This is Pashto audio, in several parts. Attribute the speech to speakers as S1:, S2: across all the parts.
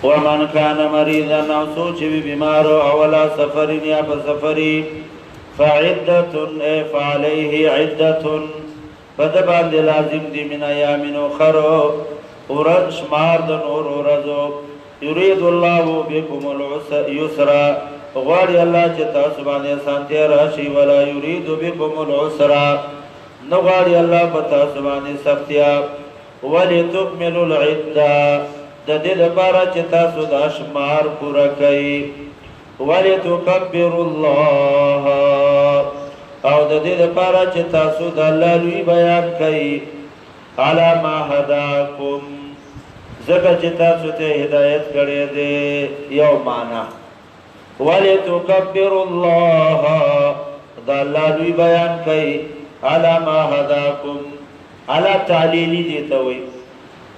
S1: ومن كان مريضا او سوچ بھی بیمار او لا سفر یا سفری فعدة فعليه عدة فدبان دي لازم دي من ايام اخر ورد شمار د نور ورځو يريد الله بكم اليسر غواړي الله چې تاسو باندې سانتي راشي ولا يريد بكم العسر نو غواړي الله په تاسو باندې سختیا ولتكملوا العده د دې لپاره چې تاسو د شمار پوره کړئ ولتكبروا الله او د دې لپاره چې تاسو د الله لوی بیان کړئ على ما هداكم زکه چې تاسو ته هدایت کړی دی یو معنا ولتكبروا الله دا الله لوی بیان کړئ على ما هداكم على تعلیلی دی ته وي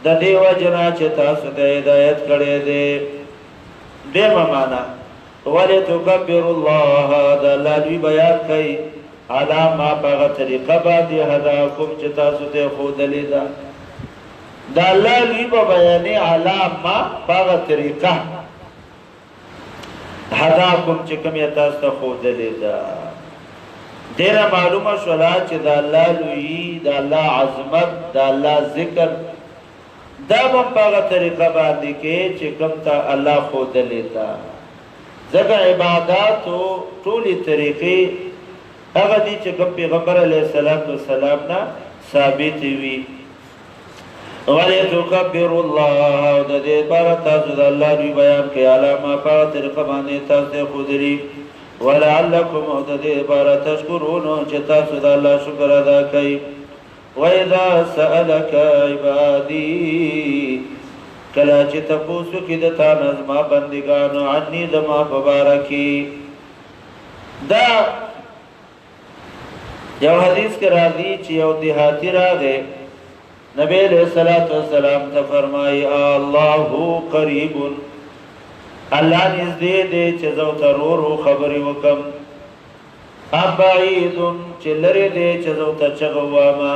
S1: د دې وجنا چې تاسو ته هدایت کړی دی دغه معنا ولتكبروا الله دا الله لوی بیان کړئ على ما بغى طریقه باندې هداكم چې تاسو ته خودلې ده دا الله لوی بیان على ما بغى طریقه هداكم چې کوم تاسو ته خودلې ده ډیره معلومه شولا چې دا الله لوی دا الله عظمت دا الله ذکر دا په طریقه باندې کې چې کوم ته الله خودلې ده ځکه عبادت او ټولي طریقې هغه دي چې کوم پیغمبر علیه السلام نه ثابت وي ولتكبروا الله د دې لپاره تاسو د الله لوی بیان کې علامه په طریقه باندې تاسو خودري ولعلكم د دې لپاره تشکرون چې تاسو د الله شکر ادا کړئ واذا سالك عبادي کلا چې تاسو کې د تا نظم بندګانو عني زما مبارکي دا یو حدیث کې راځي چې یو دیهاتی راغی نبی علیہ الصلوۃ والسلام ته فرمایي الله قریب الله نږدې دې چې زو ترورو خبرې وکم ابعید چې لري دې چې زو ته چغواما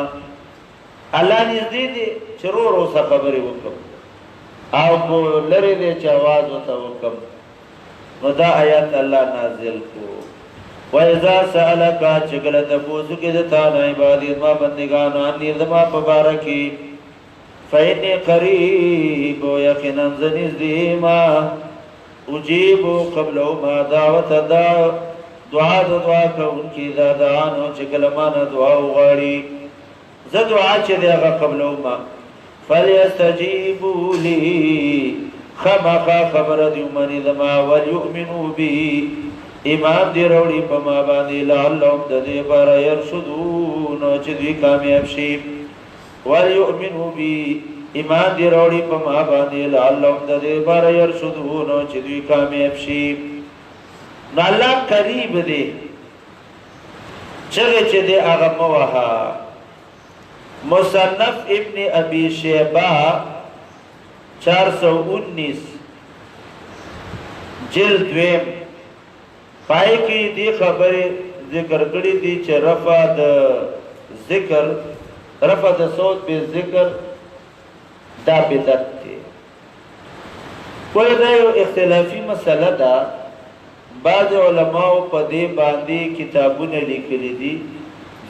S1: الله نږدې دې چې رورو سره خبرې وکم او کو لري دې چې आवाज وته وکم نو دا آیات الله نازل کو وَإِذَا سَأَلَكَ چکل تپوسو کی دتانا عبادیت ما بندگانو انی دما پبارکی فَإِنِّي قَرِيبُ یقناً زنیز دیما اجیبو قبلو ما دعوت دعا کا ان کی دادانو چکل مانا دعا غاڑی ز دعا چه دیغا قبلو ما فَلْيَسْتَجِيبُوا لِي خَمَقَا خبر دیو منی دما وَلْيُؤْمِنُوا بِي ایمان دی روڑی پا ما باندی لعلهم ددی بارا یرشدون چه دوی کامیاب شی ولیؤمنو بی ایمان دی روڑی پا ما باندی لعلهم ددی بارا یرشدون چه دوی کامیاب شی نو اللہ قریب دی چگه چه دی آغا موحا مصنف ابن ابی شیبہ 419 جلد دویم پای کې دی خبره ذکر کړی دی چې رفع د صوت به ذکر دا بدعت دی کوئی دا یو اختلافي مسله ده بعض علماء په دې باندې کتابونه لیکلي دي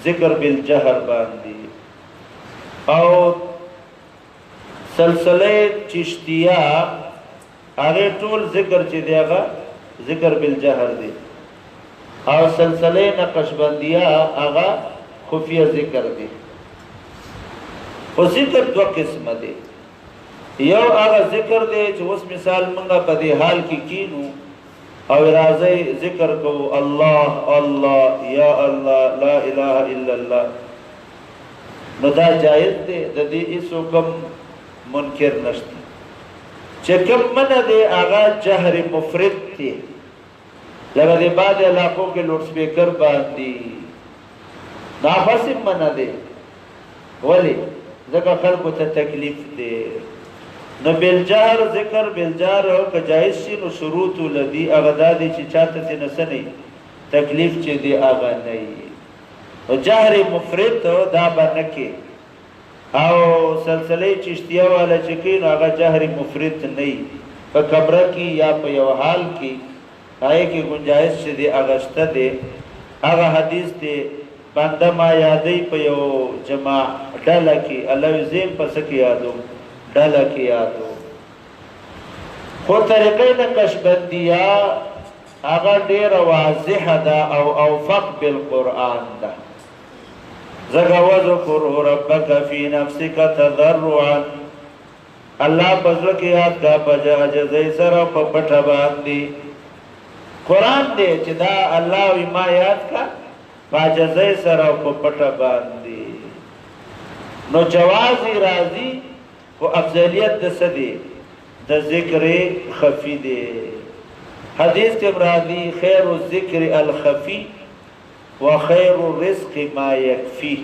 S1: ذکر بالجهر باندې او سلسله چشتیه هغه ټول ذکر چې دی هغه ذکر بالجهر دی او سلسله نقشبندیه آغا خفیه ذکر دی و ذکر دو قسم دی یو آغا ذکر دی چې اوس مثال منگا پا دی حال کی کینو او رازی ذکر کو اللہ اللہ یا اللہ لا الہ الا اللہ نو دا جائز دی دا دی اسو کم منکر نشتی چه کم من دی آغا جہر مفرد دی لگا دی بعد علاقوں کے لوڈ سپیکر باندی نافاسم منع دے ولی ذکر خلقو تا تکلیف دے نو بالجہر ذکر بالجہر ہو که جائز شی نو شروطو لدی اغدا دی چی چاہتا تی نسنی تکلیف چی دی آغا نئی و جہر مفرد دا بنکی او سلسلے چشتیہ والا چکین آغا جہر مفرد نئی په قبره کې یا په یو حال کې هغه کې گنجائش چې دی اغشته دی هغه حدیث دی بنده ما یادې په یو جماع ډله کې الله زین پس کې یادو ډله کې یادو خو طریقې نقشبندیه هغه ډېر واضح ده او اوفق بالقرآن ده زګه وذكر ربك في نفسك تضرعا الله بزړه کې یاد کا بجاجزې سره په پټه باندې قرآن دې چې دا الله وی ما یاد کا باجزې سره په پټه باندې نو جواز راضي او افضلیت د سدي د ذکر خفي دي حدیث کے مرادی خیر الذکر الخفی وخیر الرزق ما یکفی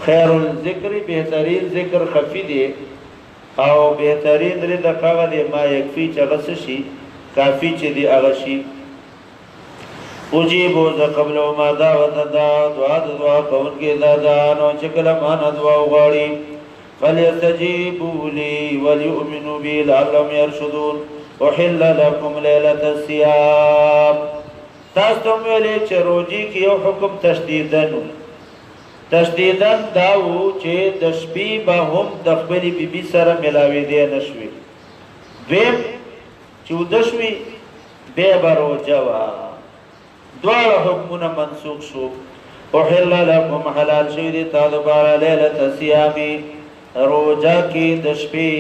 S1: خیر الذکر بہترین ذکر خفی دے او بہترین رزق هغه دی ما یکفی چې غس شي کافی چې دی هغه شي اجیب ذ قبل ما دعوت دعا کون کې دادا نو چې کله مان دعا وغواړي فليستجيبوا لي وليؤمنوا بي لعلهم يرشدون وحل لكم ليلة الصيام تاسو ویلې چې روزي کې یو حکم تشدیدن داو چې د شپې به هم د خپل بیبي سره ملاوي دي نشوي دیم چې ودشوي به روزه وا دواړه حکمونه منسوخ شو وحل لكم حلال شوی دي تاسو لپاره ليلة الصيام روزه کې د شپې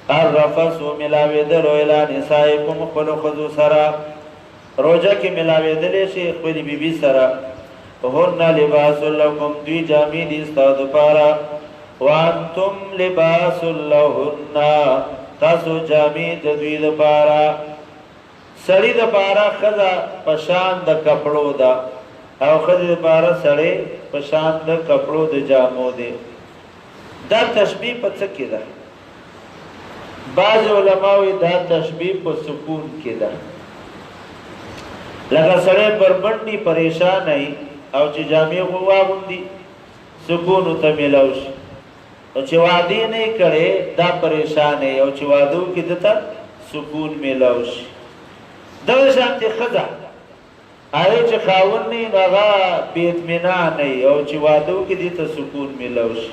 S1: الرفس ملاوی دلو الى نسائکم خلو خذو سرا روجہ کی ملاوی دلی شی خلی بی بی سرا هن لباس لکم دوی جامی دیستاد پارا وانتم لباس لهن تاسو جامی دوی دپارا سڑی دپارا خزا پشان د کپڑو دا او خزی دپارا سڑی پشان د کپڑو د جامو دے دا تشبیح پتسکی دا بعض علماوی دا تشبیح په سکون کې ده لکه سړی بربندی پریشان ای او چې جامع واغوندي سکون ته ملاو شي او چې وادي نه کړي دا پریشان ای او چې وادو کې دته سکون ملاو شي دا شانتي خزا آی چې خاون نه هغه بیتمنان ای او چې وادو کې دته سکون ملاو شي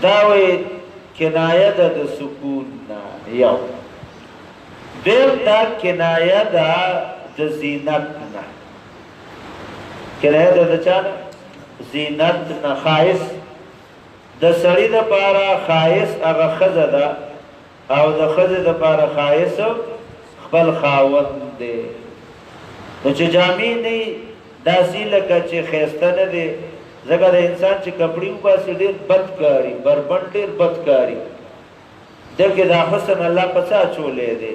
S1: دا وی کنایه ده د سکون نه یو دیم دا کنایه ده د زینت نه کنایه ده د چا نه زینت نه خایس د سړي دپاره خایس هغه ښځه ده او د ښځې دپاره خایس خپل خاوند دی نو چې جامې نه داسې لکه چې ښایسته نه دی ځکه د انسان چې کپړې وباسي ډېر بد کاري بربند ډېر بد کاري دلکې دا حسن الله په څه اچولی دی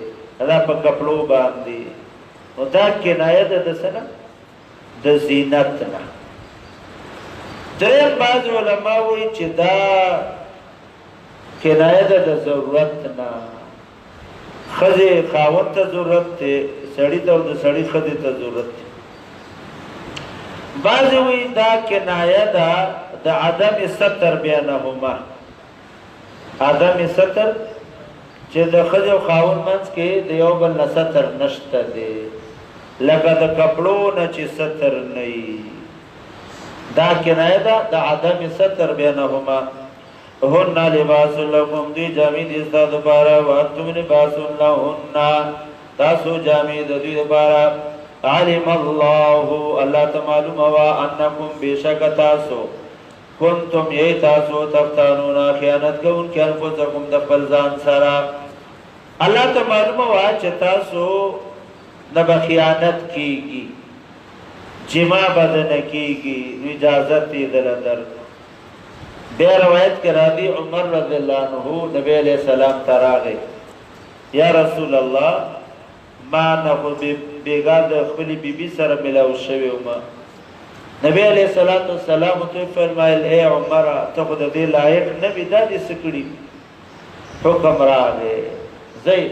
S1: دا په کپړو باندې نو دا کنایه ده د څه نه د زینت نه دریم بعض علما وایي چې دا کنایه ده د ضرورت نه ښځې خاوند ته ضرورت دی سړي ته او د سړي ښځې ته ضرورت دی بعض وی دا کنایه دا د عدم ستر بینهما عدم ستر چې د ښځې او خاوند منځ کې د یو بل نه ستر نشته دی لکه د کپړو نه چې ستر نه وي دا کنایه ده د عدم ستر بینهما هن لباس لکم دوی جامې دي ستاسو دپاره وانتم لباس لهن تاسو جامې د دوی دپاره علم الله الله تعالی وا انکم بشک تاسو کنتم ای تاسو تفتانون خیانت کوون کې انفسکم د خپل ځان سره الله تعالی وا چې تاسو نه خیانت کیږي جما بدن کیږي اجازه دې درندر بے روایت کے راضی عمر رضی اللہ عنہ نبی علیہ السلام تراغی یا رسول اللہ ما نخو بیگاد خپلی بی بی سر ملاو شوی ما نبی علیہ السلام تو فرمائل اے عمر تو خود دی لائق نبی دا دی سکڑی حکم راغی زی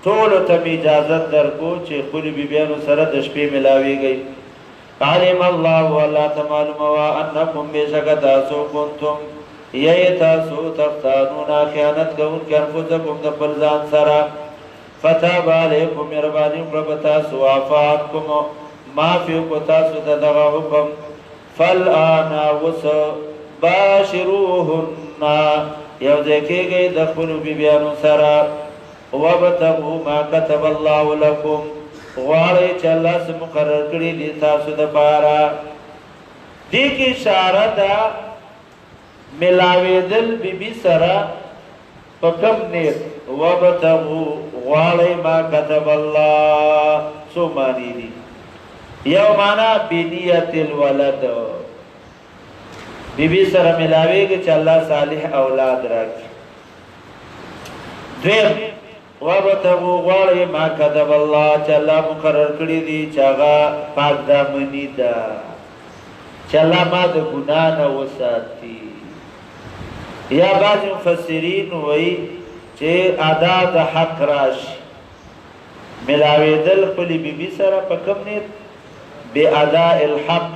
S1: طولو تم اجازت در کو چه خپلی بی بیانو سر دشپی ملاوی گئی علم الله والله تعالی ما انکم بشک تاسو کنتم یای تاسو تختانونا خیانت کون که انفسکم دبل ځان سره فتاب علیکم مهرباني وکړه تاسو عفاکم معافي کو تاسو دغه حکم فالآن وس باشروهن یو ځکیږي د خپل بیبیانو سره وابتغوا ما كتب الله لكم غواړئ چې الله سم مقرر کړی دي تاسو د پاره دې کې اشاره ده ملاویدل بیبي سره په کوم نیت وابتغوا غواړئ ما كتب الله سو معنی دي یو معنا بنیت الولد بیبي سره ملاویږي چې الله صالح اولاد راکړي دویم وابتغوا غواړئ ما كتب الله چې الله مقرر کړی دي چې هغه پاک دامني ده چې الله ما د ګناه نه وساتي یا بعض مفسرین وایي چې ادا د حق راشي ملاویدل خپل بیبي سره په کوم نیت بأداء الحق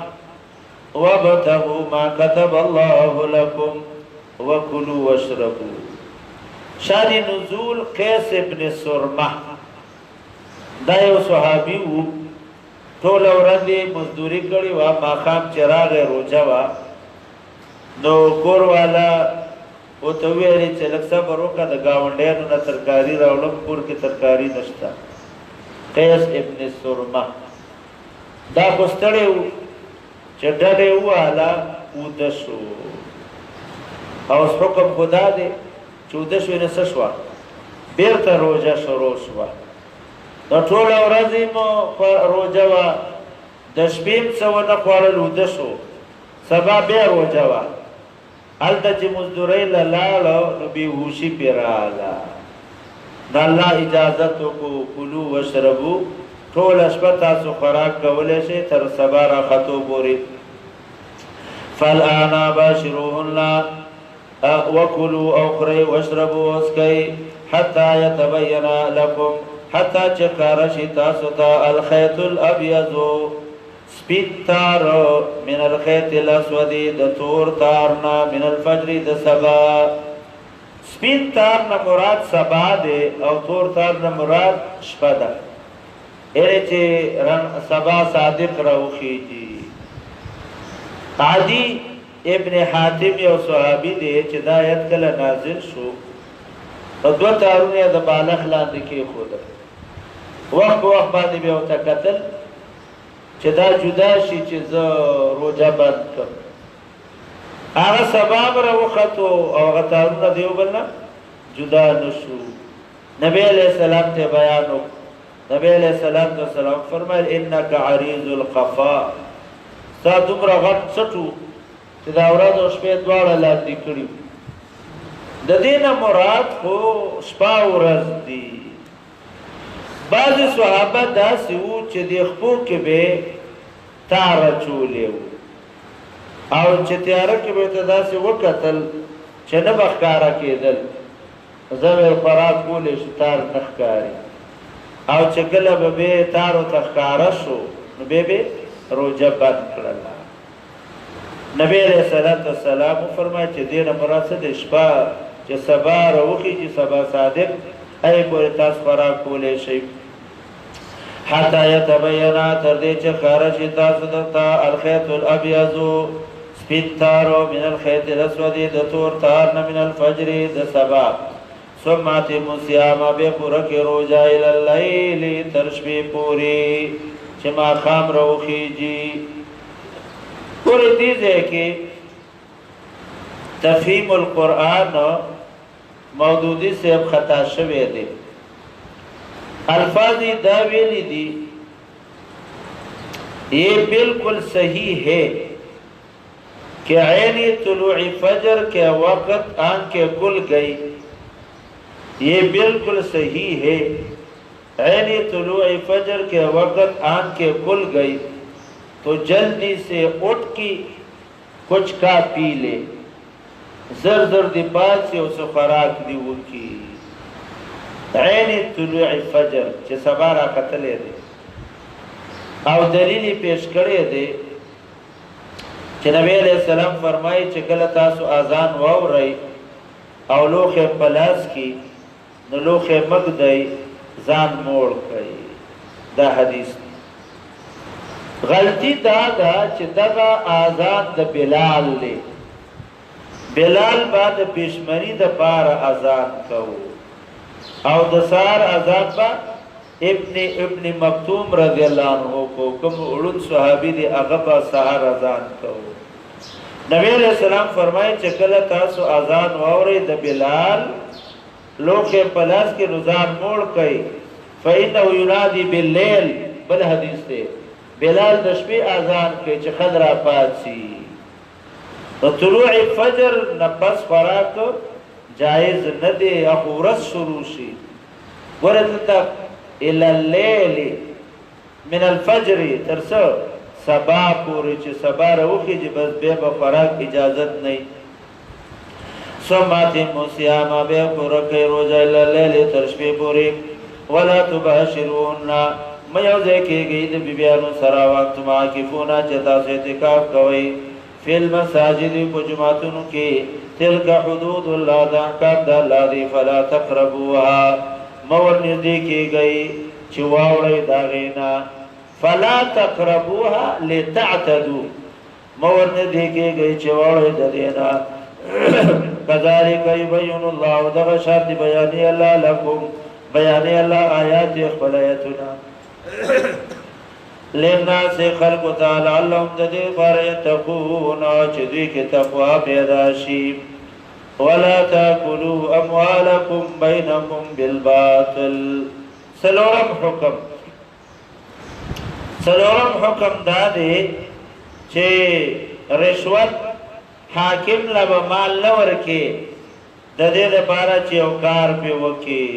S1: وابتغوا ما كتب الله لكم وكلوا واشربوا شان نزول قیس ابن سرمه دا یو صحابي وو ټول ورځ مزدوري کړې و ماقام چراغ روزه وا نو کور والا او ته ویلې چې لکه صبر وکړه د گاونډیانو نه ترکاری راولم کور کې ترکاری نشته قیس ابن سرمه دا کوستړې وو چې ډډې والا ودشو او حکم خدا دې چوده شوی نه شوا بیرته روزه شروع شوا د ټول ورځې مو روزه وا د شپې څو نه خوړل وده شو سبا بیا روزه وا هلته چې مزدورۍ لاړو نو بیهوشي پیراله د الله اجازه کو کلو وشربو ټول شپه تاسو خوراک کولی شئ تر سبا راختو پورې فالآن باشروهن وكلوا او خري واشربوا واسقي حتى يتبين لكم حتى چکارشی تاسو تا الخيط الابيض سپید تار من الخيط الاسود د تور تارنا من الفجر د سبا سپید تارنا مراد سبا ده او تور تارنا مراد شپه ده اره چې سبا صادق راوخیږي عادی ابن حاتم یو صحابي دی چې دا آیت کله نازل شو او دوه تارونه د بالغ لاندې کې خود وخت باندې به او تکتل چې دا جدا شي چې زه روزه بند کړم هغه سبب راوخته او هغه تارونه دیو بلنه جدا نشو نبی علیہ السلام ته بیان وکړ نبی علیہ السلام فرمایل انک عریض القفا تا دومره غټ څټو چې دا ورځ او شپه دواړه لاندې کړي د دې نه مراد خو شپه ورځ دي بعض صحابه داسې وو چې د خپو کې به تار چولې او چې تیاره کې به ته داسې وکتل چې نه بخکاره کېدل زمیر خوراک کولې شو تار نه ښکاري او چې کله به تارو ته ښکاره شو نو به روزه بند کړله نبی علیہ السلام فرمایي چې دینه مراد څه شپه چې سبا راوخیږي سبا صادق ای پورې تاسو خوراک کولی شئ حتی یتبین تر دې چې ښکاره شي تاسو ته الخيط الابیض سپین تارو من الخيط الاسود د تور تار نه من الفجر د سبا ثم اتموا الصيام بیا پوره کړئ روزه الی اللیل تر شپې پورې چې ماښام راوخیږي پوری دیز ہے کہ تفہیم القرآن مودودی سے اب خطا شوے دے الفاظی دا ویلی دی یہ بالکل صحیح ہے کہ عینی طلوع فجر کے وقت آنکھیں کھل گئی یہ بالکل صحیح ہے عینی طلوع فجر کے وقت آنکھیں کھل گئی تو جلدی سے اٹھ کی کچھ کا پی لے زر زر دی پاس سے اسے خوراک دی وکی عین طلوع فجر چې سبا را کتلې دي او دلیل پیش کړی دی چې نبی علیہ السلام فرمایي چې کله تاسو اذان واورئ او لوخه پلاس کی نو لوخه مګدای ځان موړ کړي. دا حدیث غلطی دا دا چې دغه اذان د بلال دی. بلال بعد پښمنی د پار اذان کو او د سار اذان با ابن مکتوم رضی الله عنه کو کوم اولن صحابي دی هغه په سحر اذان کو. نبی علیہ السلام فرمایي چې کله تاسو اذان واورئ د بلال لوخه پلاس کې رضان موړ کړي فإنه ينادي بالليل. بل حدیث دی بلال د شپې اذان کوي چې خضرا پاتسي. طلوع فجر نفس خوراک جائز نه دی او ورځ شروع شي ورته الى الليل من الفجر ترسو سبا پوری چې سبا راوخی چې بس به په خوراک اجازت نه. سماتی موسیاما به پورکه روزه الليل تر شپې پوری ولا تباشرون مې یو ځکه کې د بیبيانو سره وخت ما کې فونا چې تاسو اعتکاف کوئ فی المساجد په جماعتونو کې تلک حدود الله دا احکام د الله دی فلا تقربوها مور نږدې کېږئ چې واوړئ د هغې نه فلا تقربوها لتعتدوا مور نږدې کېږئ چې واوړئ د دې نه کذلک یبین الله دغه شرط بیانې الله لکم بیانې الله آیات خپل آیاتونه للناس خلق تعالی علهم دې بار یتقون چې دې کې تقوا پیدا شي. ولا تاكلوا اموالکم بینکم بالباطل. سلورم حکم دا دی چې رشوت حاکم لبا مال لور کې د دې لپاره چې یو کار په وکي.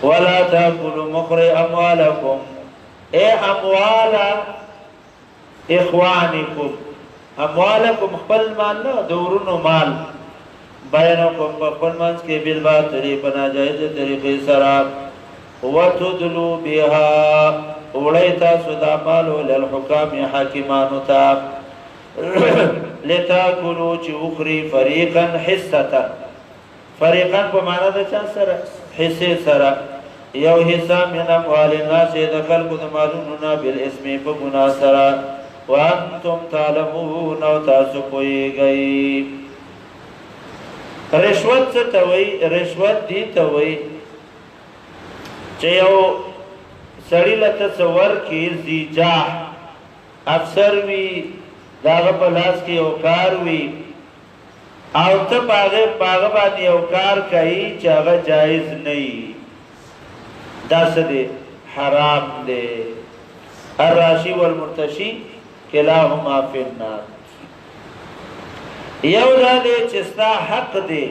S1: ولا تاكلوا مخر اموالکم اے اموال اخوانکم اموالکم خپل مال نه دورونو مال بینکم خپل منځ کې بالباطل په ناجایز طریقې سره وتدلوا بها وړی تاسو دا مال للحکام حاکمانو ته لتاكلوا چې اخري فریقا حصه فریقا په معنا د چا سره حصے سره یو حصہ من اموال الناس د خلقو د مالونو نه بالاسم په ګناه سره وانتم تعلمون او تاسو پوهیږئ. رشوت څه ته وایي؟ رشوت دې ته وایي چې یو سړي له تصور کې زیجاح افسر وي داغه په لاس کې یو کار وي او ته پاغه باندې یو کار کوي چې هغه جایز نه وي. دا څه دی؟ حرام دی. الراشی والمرتشی کلاهما فی النار. یو دا دی چې ستا حق دی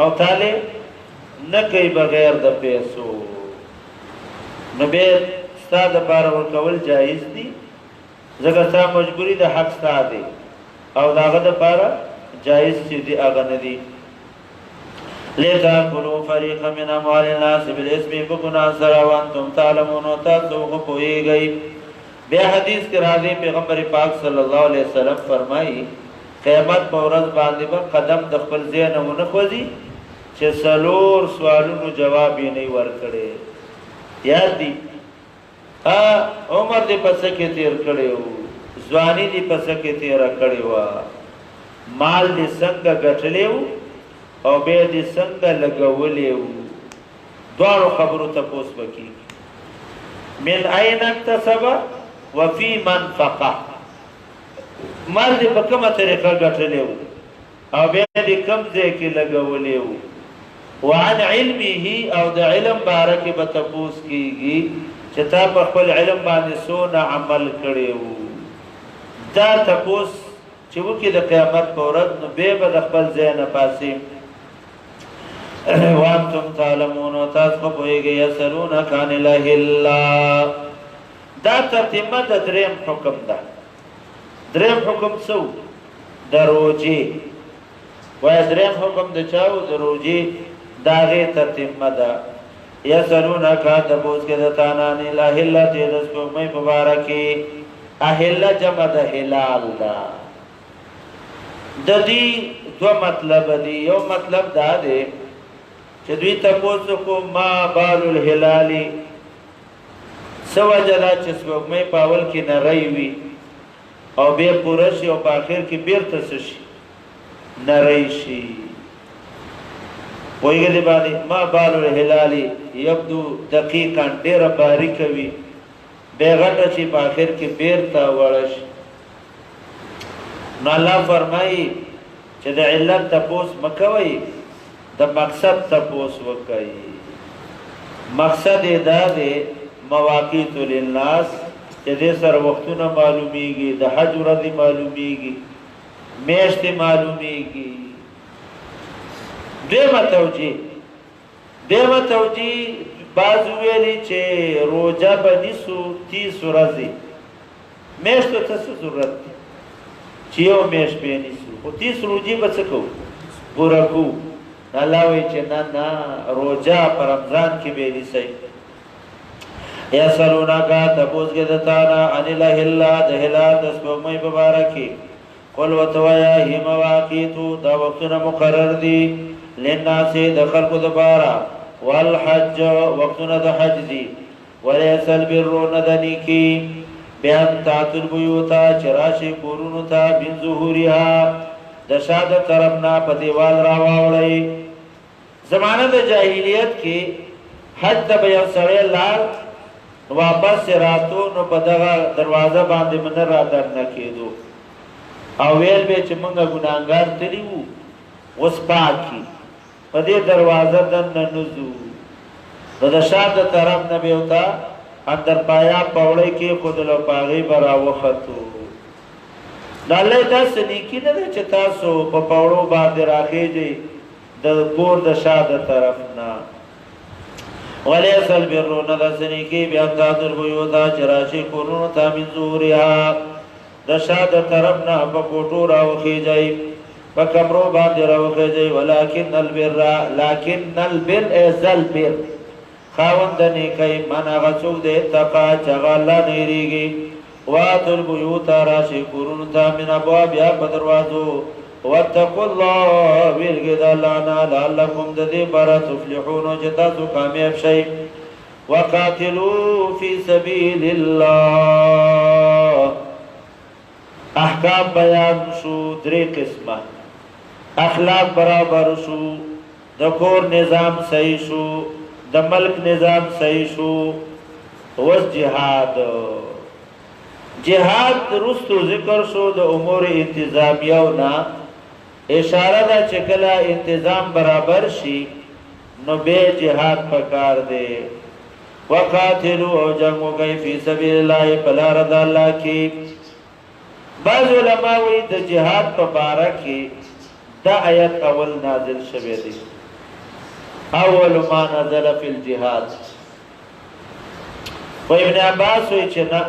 S1: او تاله نه کوي بغیر د پیسو نو به ستا د پاره ورکول جایز دي ځکه ستا مجبوری د حق ستا دی او داغه د پاره جائز چې دی هغه نه دی. لتاكلوا فريقا من اموال الناس بالاسم بغنا سرا وانتم تعلمون تاسو پوهیږئ. بیا حدیث کې راځي پیغمبر پاک صلی الله علیه وسلم فرمایي قیامت په ورځ باندې به قدم د خپل ځای نه ونه خوځي چې څلور سوالونو جواب یې نه ورکړي. یاد دي عمر دې پس کې تیر کړو ځواني دې پس کې تیر کړو مال دې څنګه ګټلې او به دې څنګه لګولې دوه خبرو ته پوس وکي من اين اكتسب وفي من فقه مال دې په کومه طریقه ګټلې او به دې کم ځای کې لګولې وعن علمه او د علم بارکه به تپوس کیږي چې تا په خپل علم باندې سونه عمل کړی دا تپوس چې وکي د قیامت په ورځ نو به د خپل ځای نه پاسي. وانتم تعلمون تاسو پوهیږئ یسرون کان اله الا. دا ترتیبه د دریم حکم ده. دریم حکم څو؟ د روزي. وای دریم حکم د چاو؟ د روزي. داغه ترتیبه ده. یسرون کا تبوس کې د تانا اله الا دې د سپوږمۍ مبارکي اهله جمع د هلال دا د دې دو مطلب دی. یو مطلب دا دی چې دوی تاسو کو ما بال الهلال سو جلا چې سپوږمۍ په اول کې نری وي او بیا پوره شي او په اخر کې بیرته شي نری شي. وایي دې باندې ما بال الهلال یبدو دقیقا ډېر باریک وي بیا غټه شي په اخر کې بیرته وړه شي. نو الله فرمایي چې د علت تپوس مکوئ د مقصد تپوس وکئ. مقصد دا دی مواقیت للناس چې دې سره وختونه معلومیږي د حج ورځې معلومیږي میاشتې معلومیږي. دیمه توجیه بعض ویلي چې روزه به نیسو 30 ورځې میاشتو ته څه ضرورت دی چې یو میاشت به نیسو خو 30 روزې به څه کوو پوره کوو. الله وایي چې نه روزه په رمضان کې به نیسئ. یسألونک تپوس کې د تا نه عن الهلال د هلال د سپوږمۍ په باره کې قل ورته وایه هی مواقیتو دا وختونه مقرر دي للناس د خلقو دپاره والحج وختونه د حج دي ولیس البر نه د نیکي بان تاتوا البیوت چې راشئ کورونو ته من ظهورها د شا د طرف نه په دیوال راواوړئ. زمانه د جاهلیت کې حج ته به یو سړی لاړ واپس راتو نو په دغه دروازه باندې من را دننه کېدو او ویل به چې موږ ګناهګار تللي وو اوس پاکي په دې دروازه دننه نوځو. نو د شا د طرف نه به ورته اندر پایا پوړی کې ښودلو په هغې به راوختو. نو الله داسې نیکي نه ده چې تاسو په پوړو باندې راخېږئ د کور د شا د طرف نه. ولیس البر نه داسې نیکي بیا تاتوا البیوت چې راشئ کورونو ته من ظهورها د شا د طرف نه په کوټو راوخېږئ په کمرو باندې راوخېږئ. ولکن البر ایز البر خاوند د نیکۍ من هغه څوک دی اتقا چې هغه الله نه یېرېږي. واتوا البیوت راشئ کورونو ته من ابوابها په دروازو واتقوا الله ویرګئ د الله نه لعلکم د دې پاره تفلحون چې تاسو کامیاب شئ. وقاتلوا فی سبیل الله احکام بیان شو 3 قسمه. اخلاق برابر شو د کور نظام صحیح شو د ملک نظام صحیح شو. اوس جهاد رستو ذکر شو د امور انتظامیو نه اشاره ده چې کله انتظام برابر شي نو به جهاد پکار دی. وقاتلوا او جنگ وکئ فی سبیل الله په لار د الله کې. بعض علما وایي د جهاد په باره کې دا آیت اول نازل شوی دی اول ما نزل فی الجهاد. و ابن عباس وایي چې نه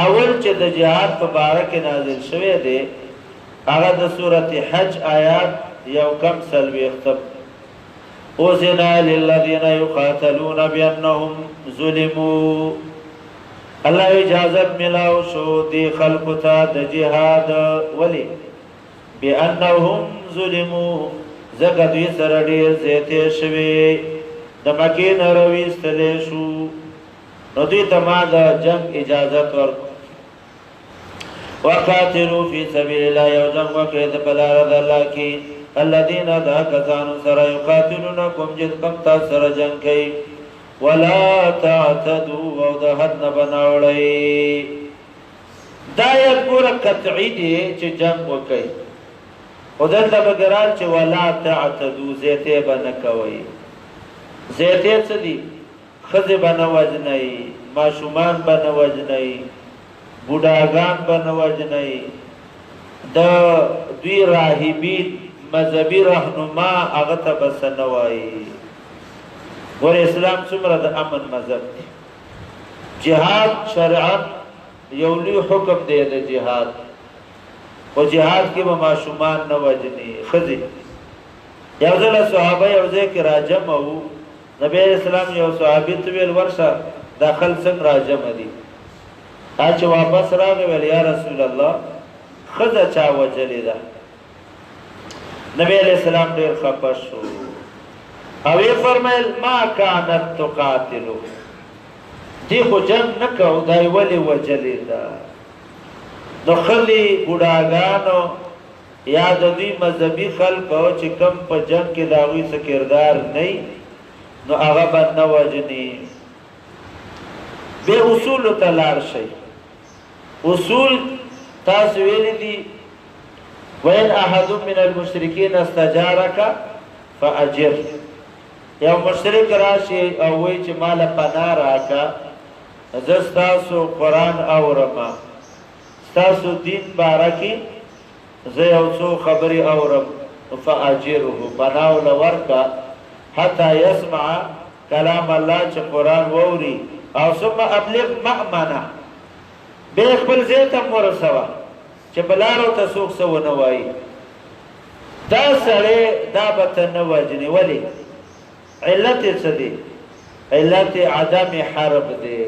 S1: اول چې د جهاد په باره کې نازل شوی دی هغه د سورة حج آیات یو کم سلویختم. أذن للذین یقاتلون بأنهم ظلموا الله اجازت ملاو شو دی خلقو تا د جهاد ولی بأنهم ظلموا زکه دوی سره ډېر زیاتې شوې د مکې نه راویستلی شو نو دوی ته ما د جنګ اجازت ورکړو. وقاتلوا فی سبیل الله یو جنګ وکړئ په لاره د الله کې الذین دا کسانو سره یقاتلونکم چې کوم تاسو سره جنګ کوي ولا تعتدوا او د حد نه بناوړئ. دا یې ګوره قطعي دی چې جنګ وکړئ خو دلته به ګران چې ولا تعتدوا زیاتې به نه کوئ. زیاتې څه دي؟ ښځې به نه وژنئ ماشومان به نه وژنئ بوډاګان به نه وژنئ د دوی راهبین مذهبي رهنما هغه ته به څه نه وایي. ګوره اسلام څومره د امن مذهب دی. جهاد شرعا یو لوی حکم دی د جهاد خو جهاد کې به ماشومان نه وژني ښځې. یو ځله صحابه یو ځای کې راجمع وو نبی اسلام یو صحابي ته ویل ورشه دا خلک څنګه راجمع دي چې واپس راغی ویل یا رسول الله ښځه چا وجلې ده. نبی علیہ السلام ډېر خفه شو او یې فرمایل ما کانت تقاتلو، دی خو جنګ نه کو، دا یې ولې وجلې ده. نو ښځې بوډاګانو یا د دوی مذهبي خلکو چې کم په جنګ کې د هغوی څه کردار نه نو هغه به نه وجني. بې اصولو ته لاړ شئ. اصول تاسو ویلي دي وَإِنْ أَحَدٌ مِّنَ الْمُشْرِكِينَ اسْتَجَارَكَ فَأَجِرْ. یو مشرک راشي او وایي چې ماله پناه راکړه، زه ستاسو قرآن اورم، ستاسو دین باره کې زه یو څو خبرې اورم، فأجره پناه ورله ورکړه حتی یسمع کلام الله چې قرآن واوري او ثم ابلغ مأمنه، بیا خپل ځای ته ورسوه چې بلارو ته څوک څه ونه وایي. دا سړی دا به ته نه وجنې. ولې؟ علت یې څه دی؟ علت عدم حرب دی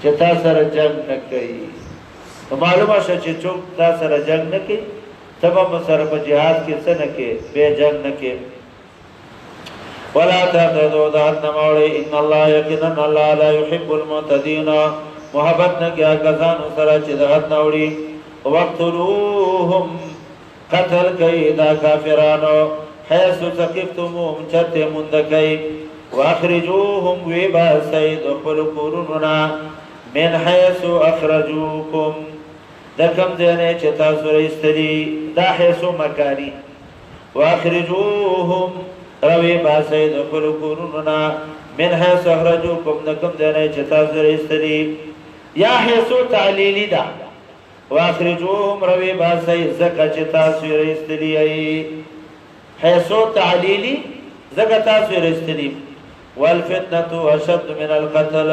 S1: چې تا سره جنګ نه کوي. نو معلومه شوه چې څوک تا سره جنګ نه کوي، ته به هم سره په جهاد کې څه نه کوې، بیا جنګ نه کوې. ولا تعتدوا دا حد نه موړئ، ان الله یقینا الله لا يحب المعتدین، محبت نه کوي کسانو سره چې د حد نه وړي. وقتلوهم قتل کوي دا کافرانو حیث ثقفتموهم چرته مونده کوي. واخرجوهم وی باسئ د خپلو کورونو من حیث اخرجوکم د کوم ځای نه چې تاسو رایستلي، دا حیث مکاني. واخرجوهم روی باسئ د خپلو کورونو من حیث اخرجوکم د کوم ځای نه چې تاسو رایستلي، یا حیث تعلیلي ده. واخرجوهم روی باسئ ځکه چې تاسو یې رایستلي یئ، حیث تعلیلي ځکه تاسو یې رایستلي. والفتنة اشد من القتل،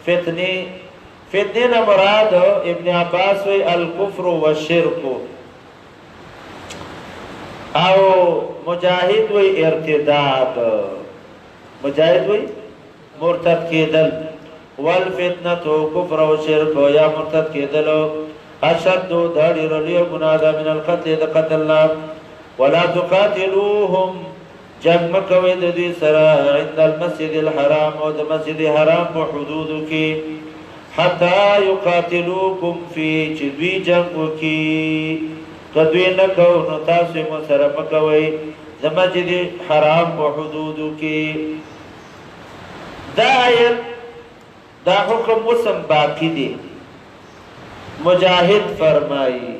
S1: فتنه نه مراد ابن عباس وی الکفر والشرک، او مجاهد وی ارتداد، مجاهد وی مرتد کېدل. والفتنة کفر و شرک یا مرتد کېدل اشد دا ډېر لویه ګناه ده من القتل د قتل نه. ولا تقاتلوهم جنگ مکوئ د دوی سره عند المسجد الحرام او د مسجد حرام په حدودو کې حتی یقاتلوکم فی چې دوی جنگ وکړي. که دوی نه کو نو تاسو یې سره مکوئ د مسجد حرام په حدودو کې. دا آیت دا حکم وسم باقی دی. مجاهد فرمائی،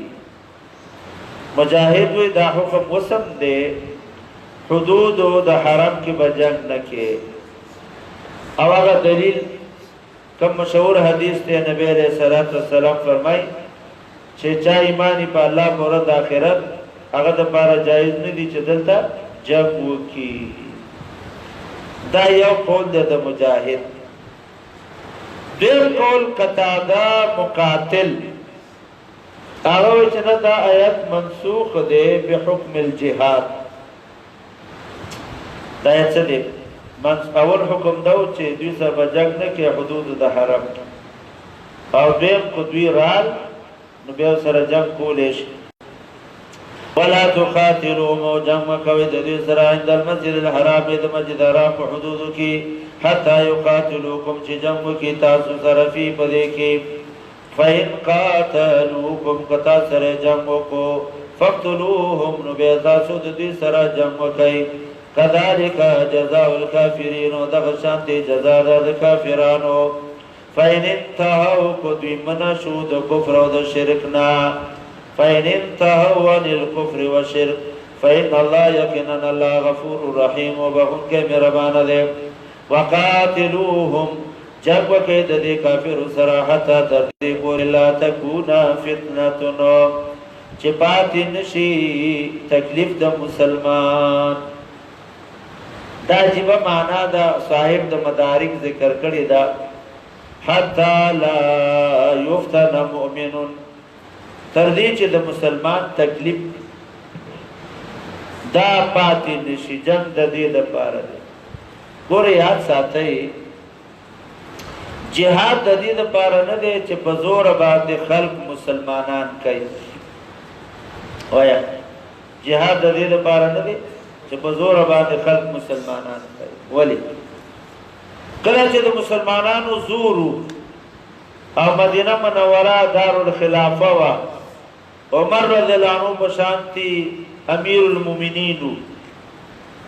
S1: مجاهد وی دا حکم وسم دی، حدود د حرم کې به جنگ نه کې. او هغه دلیل کوم مشهور حدیث دی، نبی علیہ الصلوۃ والسلام فرمای چې چا ایمانی په الله په ورځ د آخرت هغه د پاره جایز نه دی چې دلته جنگ وکړي. دا یو قول دی د مجاهد. ډېر قول قتاده مقاتل هغه وایي چې نه دا آیت منسوخ دی بحکم الجهاد. دا یې څه دی؟ اول حکم دا و چې دوی سره به جنګ نه کوي حدودو د حرم، او دویم که دوی رال نو بیا سره جنګ کولی شي. ولا تقاتلوهم او جنګ مه کوئ د دوی سره عند المسجد الحرام د مسجد حرام په حدودو کې حتی یقاتلوکم چې جنګ وکړي تاسو سره فی په دې کې. فإن قاتلوکم که تاسو سره جنګ وکړو فاقتلوهم نو بیا تاسو د دوی سره جنګ وکئ. كذلك جزاء الكافرين دغه شانتي جزاء د کافرانو. فإن انتهوا قدوی منشو د کفر او د شرکنا، فإن انتهوا عن الكفر والشرك فإن الله يقينا الله غفور رحيم وبخونکی مهربان دی. وقاتلوهم جنگ وکئ د دې کافرو سره حتی تر دې پورې لا تکون فتنه چې پاتې نشي تکلیف د مسلمان. دا عجیبه معنا دا صاحب د مدارک ذکر کړی دا حتی لا یفتن مؤمن، تر دې چې د مسلمان تکلیف دا پاتې نشي. جنگ د دې لپاره دی. ګوره یاد ساتئ جهاد د دې لپاره نه دی چې په زور باندې خلق مسلمانان کوي وایا جهاد د دې لپاره نه دی چې په زور باندې خلق مسلمانان کوي ولی کله چې د مسلمانانو زور او مدینه منوره دارالخلافه وا عمر رضی الله عنه په شانتي امیر المؤمنین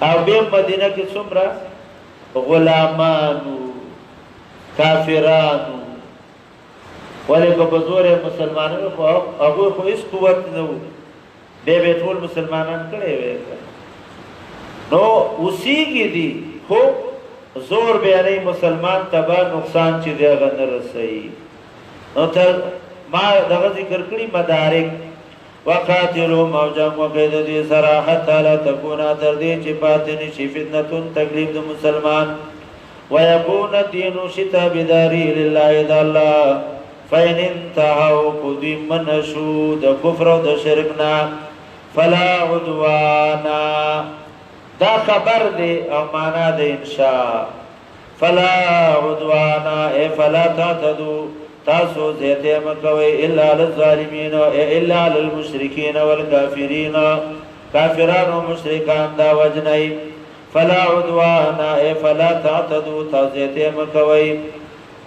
S1: او به مدینه کې څومره غلامانو کافرانو ولی په زور مسلمانانو خو هغه خو هیڅ قوت نه وو به ټول مسلمانان کړي وي نو اوسېږي دي خو زور به نه مسلمان تبا نقصان چې دی هغه نه رسي نو ته ما دغه ذکر کړی مدارک وقاتلوا موجا وقید دي صراحت لا تكون تر دې چې باطن شي فتنه تکلیف د مسلمان ويكون الدين شتا بداري لله اذا الله فإن انتهوا قدم منشود كفر و شركنا فلا عدوانا دا خبر دے او مانا دے انشاء فلا عدوانا اے فلا تعتدو تاسو زیتے مکوئی الا للظالمین الا للمشرکین والکافرین کافران و مشرکان دا وجنئی فلا عدوانا اے فلا تعتدو تاسو زیتے مکوئی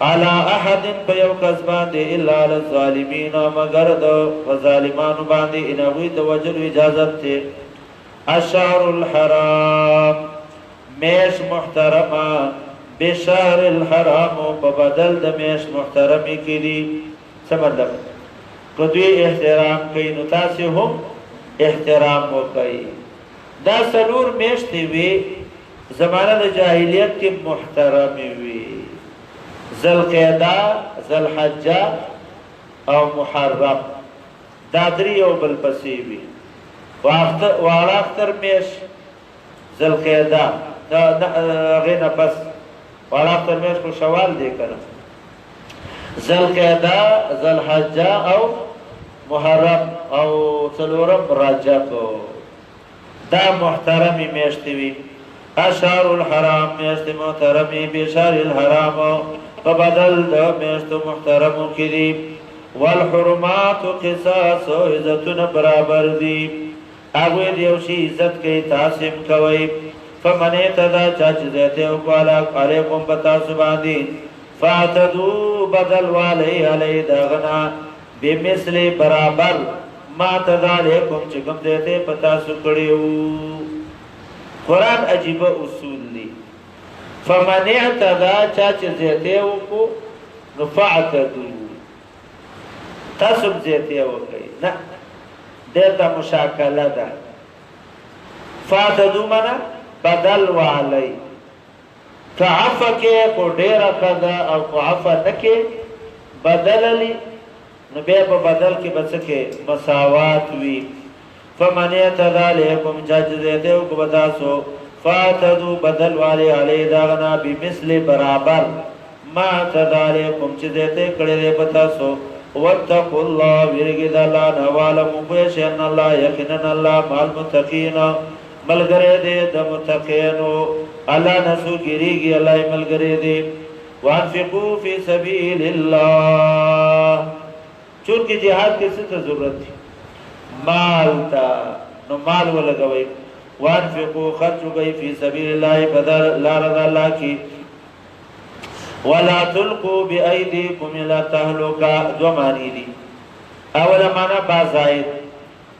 S1: على احد بيو کسبان دے الا للظالمین مگر دا ظالمان باندے انہوی دا وجل اجازت تے الشهر الحرام میش محترمه بشهر الحرام په بدل د میش محترمه کې دي څه مطلب کدی احترام کوي نو تاسو هم احترام وکړئ دا سلور میشتې وي زمانه د جاهلیت کې محترمه وي ذوالقعده ذوالحجه او محرم دا درې او بل پسې وي والاختر میش ذوالقعده غینا پس والاختر میش کو شوال دے کر ذوالقعده ذوالحجه او محرم او څلورم رجب دا محترمی میشتي وي اشهر الحرام میشت محترمی بشهر الحرام په بدل د میشت محترم کې دي والحرمات قصاص عزتنا برابر دي اگوی دیوشی عزت کئی تاسم کوئی فمن اعتدا چاچ زیتے اقوالا علیکم بتا سباندی فاعتدو بدل والی علی داغنا بمثل برابر ما اعتدا علیکم چکم زیتے پتا سکڑیو قرآن عجیب اصول لی فمن اعتدا چاچ زیتے اقو نفاعتدو تاسم زیتے اقوی نا دیتا مشاکله ده فاتدو منا بدل والی که عفا که کو دیر کده او کو عفا نکه بدل لی نبی پا بدل کی بسکه مساوات وی فمن اعتدا لیکم جاج دیتے کو بتاسو فاتدو بدل والی علی داغنا بمثل برابر ما اعتدا لیکم چی دیتے کڑی دے بتاسو واتقوا الله ورګد الله نواله مبش ان الله یقینا الله مال متقین ملګری دې د متقینو الله نسو ګریږي الله ملګری دې وانفقوا فی سبیل الله چونکه jihad کې څه ضرورت دي مال تا نو مال ولګوي وانفقوا خرجوا فی سبیل الله بدل لا رضا الله کی ولا تلقوا بأيديكم الى تهلكه دو معنی دي اوله معنا بازاید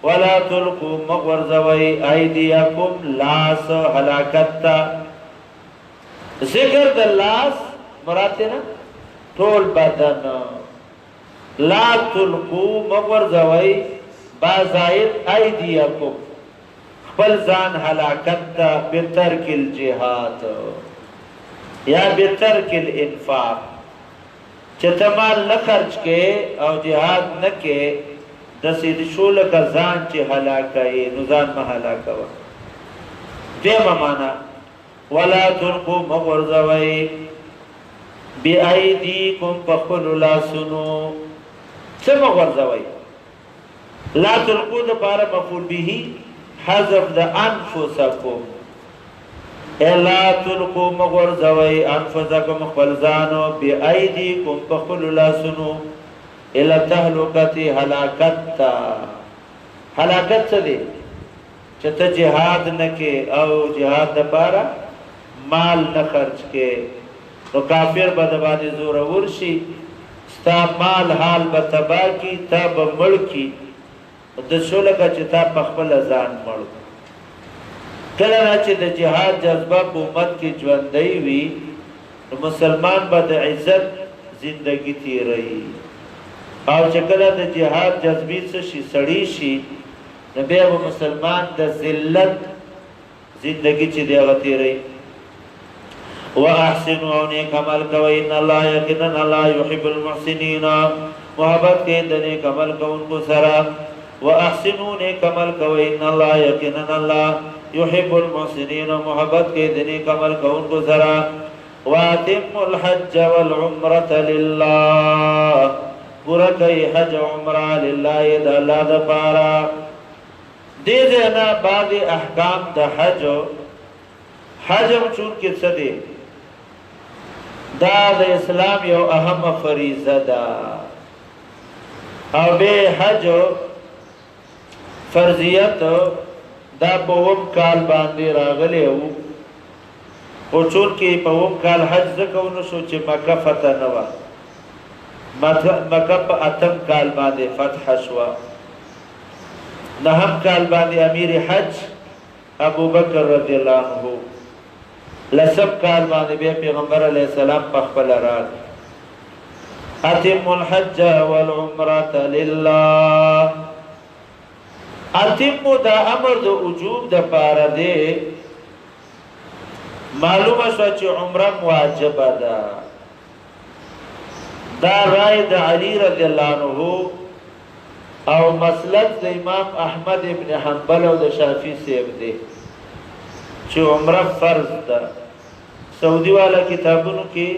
S1: ولا تلقوا مغرزوي ايديكم لاس هلاکت ذکر د لاس مراد نه ټول بدن لا تلقوا مغرزوي بازاید ايديكم خپل ځان هلاکت بترک الجهاد یا بترک الانفاق چته مال نه خرج کې او jihad نه کې د سید شول کا ځان چې هلاکای نو ځان ما هلاکوا دیمه معنا ولا تلقوا مغرزوي بأيديكم فقل لا سنو څه مغرزوي لا تلقوا د بار مفعول به حذف د انفسکم الا تلقوا مغرزوي انفسكم خپلزانو بأيديكم بخل لاسنو الى تهلكتي هلاکت هلاکت څه دي چې ته جهاد نکې او جهاد لپاره مال نه خرج کې نو کافر به د باندې زور ورشي ستا مال حال به تبا کی تا به مړ کی د شولګه چې تا په خپل ځان مړ کله چې د جهاد جذبه په امت کې ژوندۍ وي نو مسلمان به د عزت زندگی تیري او چې کله د جهاد جذبې څه شي سړی شي نو بیا به مسلمان د ذلت زندگی چې دی هغه تیري واحسنوا نیک عمل کوئ ان الله یقینا الله يحب المحسنین محبت کې د نیک عمل کوونکو سره واحسنوا نیک عمل کوئ ان الله یقینا الله يحب المحسنين محبت کې د نیک عمل کوونکو سره واتموا الحج والعمره لله پورا کوي حج او عمره لله د الله لپاره دې نه بعد احکام د حج چون کې څه دي دا د اسلام یو اهم فریضه ده او به حج فرضیت دا په وم کال باندې راغلی وو او چون کې په وم کال حج زکونه شو چې مکه فتح نه و مکه په اتم کال باندې فتح شو نهم کال باندې امیر حج ابو بکر رضی الله عنه لسم کال باندې به پیغمبر علیه السلام په خپل راغ اتم الحج والعمره لله اتم دا امر د وجوب د پاره دی معلومه شو چې عمره واجب ده دا رائے د علی رضی الله عنه او مسلک د امام احمد ابن حنبل او د شافعی سیب دی چې عمره فرض ده سعودي والا کتابونو کې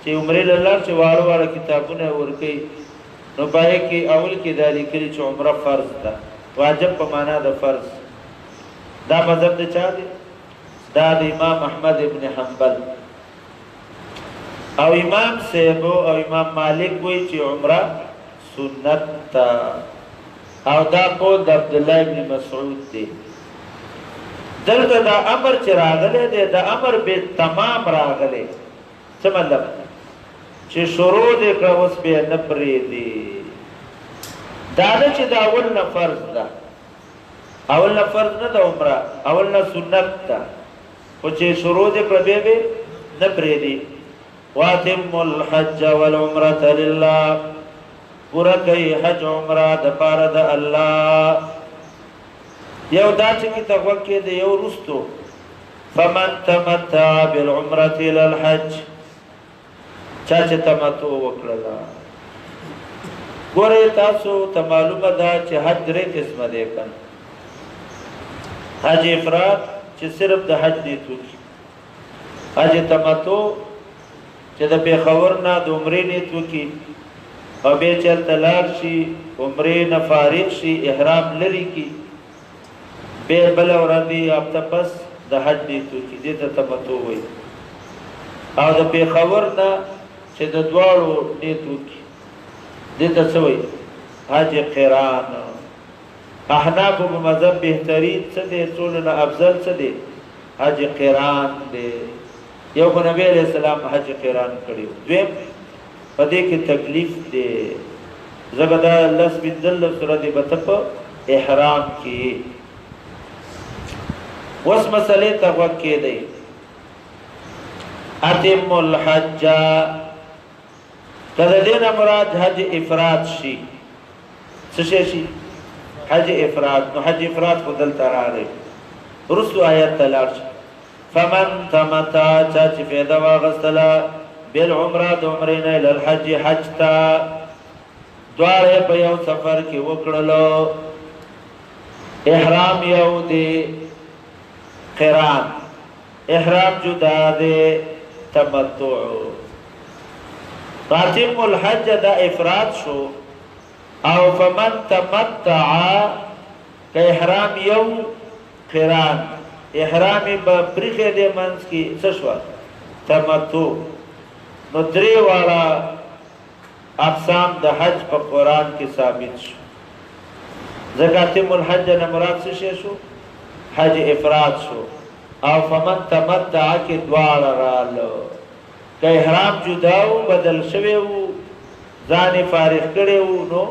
S1: چې عمره لاله چې واړو کتابونه ورکي نو پای کې اول کې دا لیکلي چې عمره فرض ده واجب په معنا د فرض دا مذهب د چا دی دا د امام احمد ابن حنبل او امام سیب او امام مالک وایي چې عمره سنت تا او دا قول د عبد الله ابن مسعود دی دلته دا امر چې راغلی دی دا امر به تمام راغلی څه مطلب چې شروع دې کړه اوس به نه پرېږدي دا چې دا اول نه فرض ده اول نه فرض نه ده عمره اول نه سنت ده خو چې شروع دې کړه به نه پرېږدي واتموا الحج والعمره لله پورا کوي حج عمره د پاره د الله یو دا چې کی تقوا کې دی یو رستو فمن تمتع بالعمره الى الحج چا چې تمتع وکړه ګوره تاسو ته معلومه ده چې حج درې قسمه دی کنه حج افراد چې صرف د حج نیت وکړي حج تمتع چې د پیښور نه د عمرې نیت وکړي او به چلته لاړ شي عمرې نه فارغ شي احرام لري کی به بل ورځي هفته پس د حج نیت وکړي دې ته تمتع وایي او د پیښور نه چې د دواړو نیت وکړي دې ته څه وایي حج قران احناف په مذهب بهترین څه دي ټولنه افضل څه دي حج قران دی یو خو نبی علیہ السلام حج قران کړیو دویم پدې کې تکلیف دی زګدا لس بدل سره دی بتپ احرام کې وس مسلې ته وکې دی اتم الحج کله دې نه مراد حج افراد شي څه شي حج افراد نو حج افراد بدل تراغه رسو آیات تلار فمن تمتع چاچ فیدا واغستلا بالعمره د عمرین الى الحج حج تا دواره په یو سفر کې وکړلو احرام یو دی قران احرام جدا دی تمتع فاتم الحج دا افراد شو او فمن تمتع که احرام یو قران احرامی با پریخه دی منز کی سشوا تمتو نو دری والا اقسام د حج په قرآن کې ثابت شو زکاتم الحج نه مراد څه شو حج افراد شو او فمن تمتع کې دواړه رالو که احرام جداو بدل شوی وو ځان فارغ کړي وو نو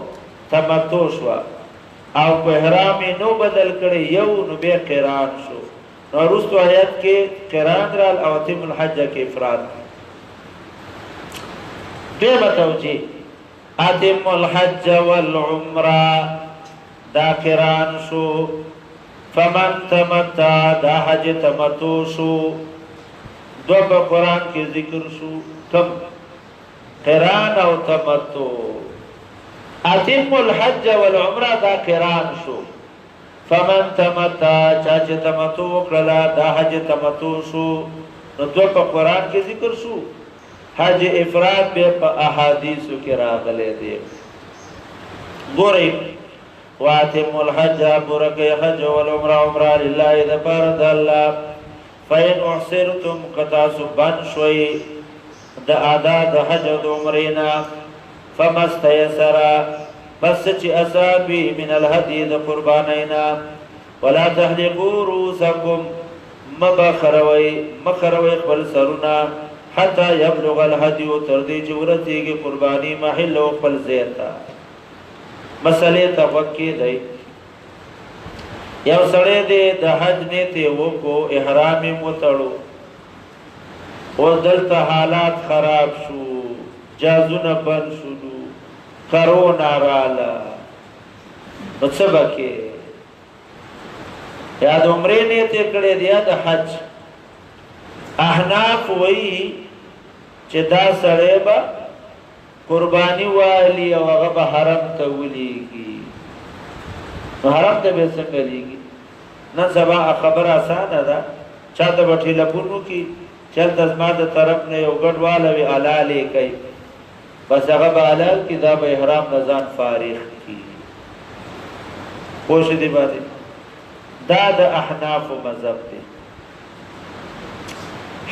S1: تمتع شو او په احرام نو بدل کړي یو نو به قران شو نو وروسته آیات کې قران رال او تم الحج کې افراد دې متوجي اتم الحج والعمره دا قران شو فمن تمتع دا حج تمتع شو دو په قران کې ذکر شو کم قران او تمتع اتم الحج والعمره دا قران شو فمن تمتع چاچ تمتع کړه دا حج تمتع شو نو دو په قران کې ذکر شو حج افراد به په احادیثو کې راغلي دي ګورئ واتم الحج برکه حج والعمره عمره لله د فرض الله فین احسرتم قطع سبان شوي د ادا د حج او عمرینا فمستيسر بس چې اصابي من الهدي د قربانینا ولا تحلقوا رؤوسكم مبخروي خپل سرونه حتى يبلغ الهدي تردي چې ورتيږي قرباني محل او خپل زیتا مسئلے تفقی دی یو سڑے دے دا حج نیتے وہ کو احرامی متڑو و دلتا حالات خراب شو جازون بند شدو کرونا رالا نصبکے یاد عمرے نیتے کڑے دیا دا حج احناف وئی چه دا سڑے با قربانی والی او هغه حرم ته ولېږي نو حرم ته به څنګه لېږي نن سبا خبره اسانه ده چاته به ټلیفونو کې چلته زما د طرف نه یو ګډواله وي حلالې کوي بس هغه به حلال کي دا به احرام نه ځان فارغ کي پوه دې باندې دا د احناف مذهب دی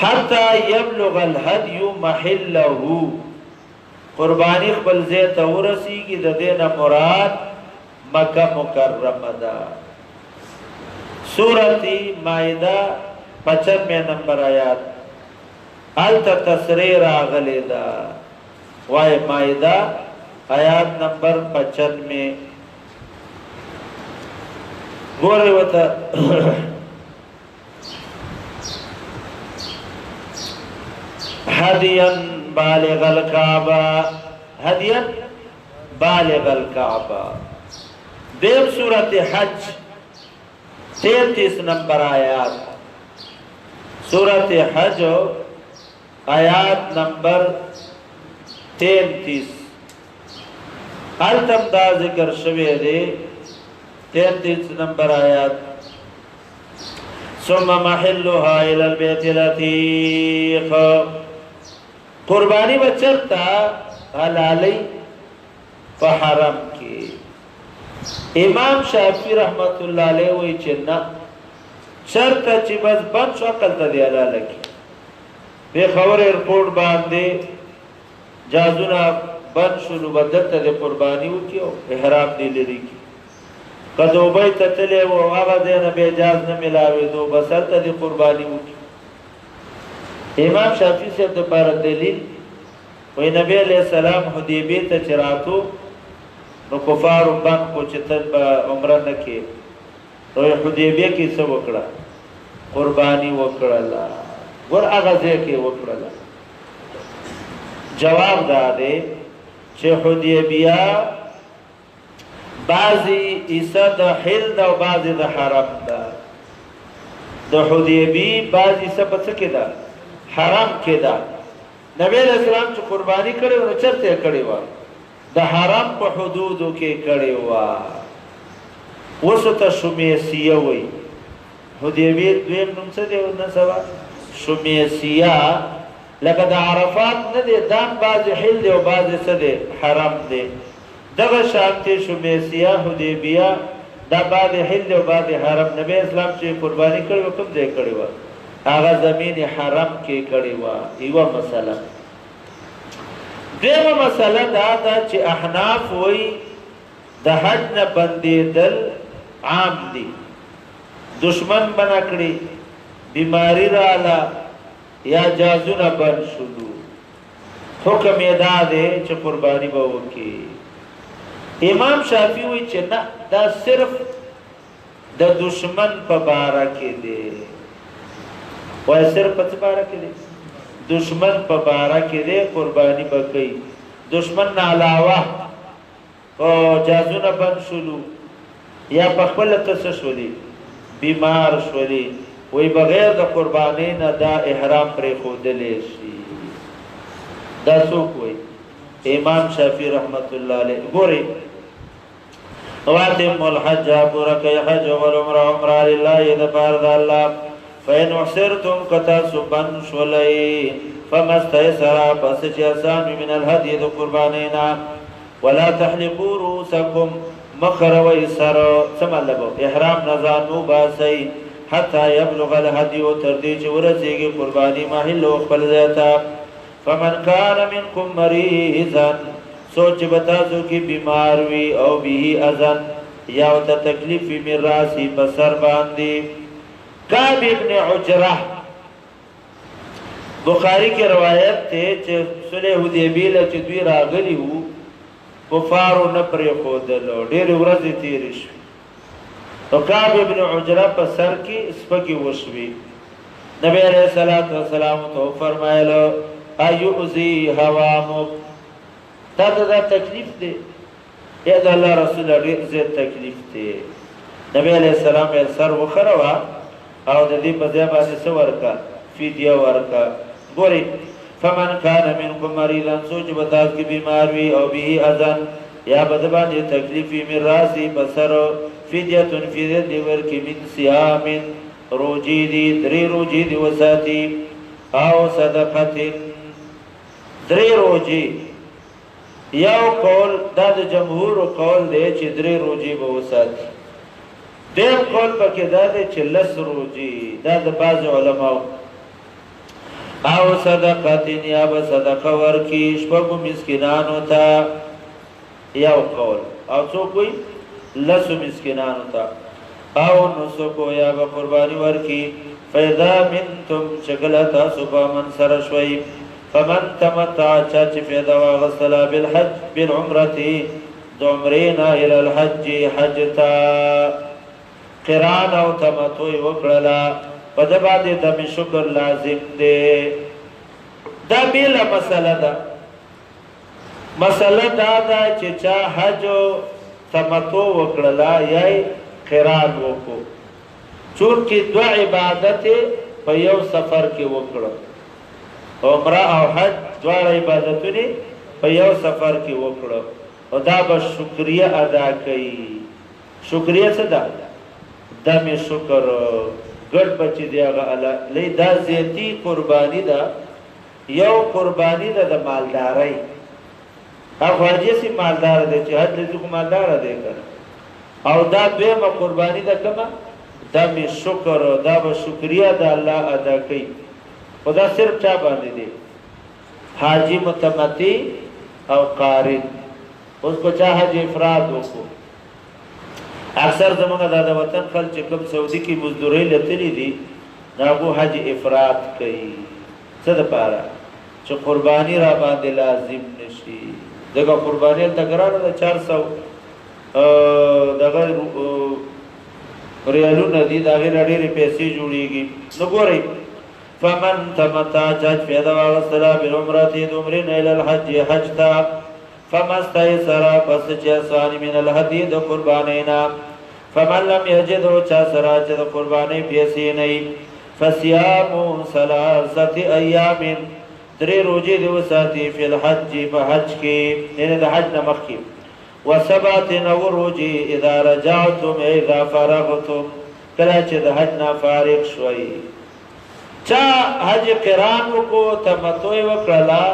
S1: حتی یبلغ الهدی محله قربانی خپل ځای ته ورسیږي د دې نه مراد مکه مکرمه ده سورۃ مائده 95 نمبر آیات الت تصریح راغلی ده وای مائده آیات نمبر 95 ګورئ وته هديا بالغ الكعبه هديا بالغ الكعبه دیم سورۃ حج 33 نمبر آیات سورۃ حج آیات نمبر 33 التم دا ذکر شوی دی 33 نمبر آیات ثم محلها الى البيت العتيق قربانی بچرتا حلالی فحرم کی امام شافعی رحمت اللہ علیہ وی چننا چرتا چی بس بند شو اقل تا دی حلالی کی بے خبر ایرپورٹ باندے جازونا بند شنو بدل تا دی قربانی ہو کیو احرام دی لری کی قدوبی تتلے و آغا دینا بے جاز نملاوی دو بسل تا دی قربانی ہو کی امام شافعی سے دوبارہ دلیل وی نبی علیہ السلام حدیبی تا چراتو نو کفار بند کو چتن با عمرہ نکی نو حدیبی کی سو وکڑا قربانی وکڑا لا ور آغازے کی وکڑا لا جواب دادے چه حدیبیہ بعضی عیسیٰ دا حل دا و بعضی دا حرم دا دا حدیبی بعضی عیسیٰ پتسکی دا حرام کې دا نبی علیہ السلام چې قربانی کړي و چرته کړي و د حرام په حدودو کې کړي و وسته شمیسیه وي حدیبیه دویم نوم څه دی نن سبا شمیسیه لکه د عرفات نه دی دام باز حل دی او باز څه دی حرام دی دغه شانته شمیسیه حدیبیه دا بعد حل او بعد حرم. نبی اسلام چې قرباني کړي و کوم ځای کړي و؟ هغه زمین حرم کې کړي و. یوه مسله. دیمه مسله دا ده چې احناف وایي د حج نه بندېدل عام دي. دشمن بنا کړي، بیماری رااله یا جازونه بند شلو، حکم یې دا دی چې قرباني به وکړي. امام شافعي وایي چې نه، دا صرف د دشمن په باره کې دی. وایي صرف په څه باره کې دی؟ دشمن په باره کې دی، قرباني به کوي. دشمن نه علاوه او جازونه بند شلو یا په خپله ته څه شولي، بیمار شولي، وایي بغیر د قربانۍ نه دا احرام پرېښودلی شي. دا څوک وایي؟ امام شافعي رحمت الله علیه. ګورئ، واتموا الحج، پورا کوي حج والعمره، عمره لله دپاره د الله. فإن احصرتم کتاسو بند شولئ، فما استيسر، پس چې آسان وي، من الهدي د قربانۍ نه. ولا تحلقوا رؤوسکم، مخروئ سر. څه مطلب؟ احرام نه ځان وباسئ حتی یبلغ الهدي، تر دې چې ورسېږي قرباني محل خپل ځای ته. فمن کان منکم مریضا، سوچ بتاسو کی بیمار وی، او به اذن، یا ته تکلیف من راسی بسر باندې. کعب ابن عجرہ بخاری کی روایت ته چې صلح حدیبیه چې دوی راغلی وو، کفارو نه پرېښودلو، ډېرې ورځې تېرې شوې. نو کعب ابن عجرہ په سر کې سپکې وشوې. نبی علیه الصلاة والسلام ته فرمایله ایؤذی هوامک، تا ته دا تکلیف دی؟ یا د الله رسول ډېر زیات تکلیف دی. نبی علیه السلام یې سر وخروه او د دې په ځای باندې څه ورکړه؟ فدیه ورکړه. ګورئ، فمن کان منکم مریضا، سوچ به تاسو کې بیمار وي، او به اذن، یا به د باندې تکلیف وي، من راسي په سر، فدیه فدیه دې ورکړي، من صیام، روجې دي، 3 روجې دي وساتي، او صدقه، 3 روجې. یو قول دا د جمهور قول دی چې 3 روجې به وساتي. دیم قول پکې دا دی چې 10 روجې، دا د بعض علماو. او صدقه، یا به صدقه ورکي 6 مسکینانو ته، یو قول. او څوک وایي 10 مسکینانو ته. او نسکو، یا به قرباني ورکي. فاذا منتم، شکل تاسو په من سره شوي. فمن تمتع، چا چې فایده واغستله، بالحج، بالعمرة، د عمرې نه، الى الحج، حج ته قران او تمتع وکړله، په ده باندې دم شکر لازم دی. دا بیله مسله ده. مسله دا ده چې چا حج او تمتع وکړله یا قران وکړو، چونکې 2 عبادت په یو سفر کې وکړه. عمره او حج دواړه عبادتونه په یو سفر کې وکړه، او دا به شکریه ادا کوي. شکریه څه ده؟ دم شکر. ګډ بچی دی هغه لې دا زیاتی قربانی ده. یو قربانی ده د مالدارۍ. هغه حاجی سي مالدار دی چې حج دې کو مالدار دی کنه. او دا دویمه قربانی ده کومه؟ دم شکر. دا به شکریه ده الله ادا کوي. خدا صرف چا باندې دی؟ حاجی متمتی او قارن. اوس کو چا حج افراد وکړو. اکثر زمونږ د وطن خلک چې کوم سعودي کې مزدورۍ لتلی دي، هغه حج افراد کوي. څه دپاره؟ چې قرباني را باندې لازم نشي. دغه قرباني هلته ګرانه ده، 400 دغه ریالونه دي، د هغې نه ډېرې پیسې جوړېږي. نو ګورئ، فمن تمتع، چا چې فایده واغستله، بالعمرة، د عمرې نه، الی الحج، حج ته. فما استيسر، پس چې آسان، من الهدي، د قربانۍ نه. فمن لم يجد، چا سره چې د قربانۍ پیسې نه وي، فصيام 3 ایام، 3 روزې دې وساتي، فی الحج، په حج کې، یعنې د حج نه مخکې. و7 روزې اذا رجعتم، اذا فرغتم، کله چې د حج نه فارغ شوئ. چا حج قران وکړو، تمتع وکړله،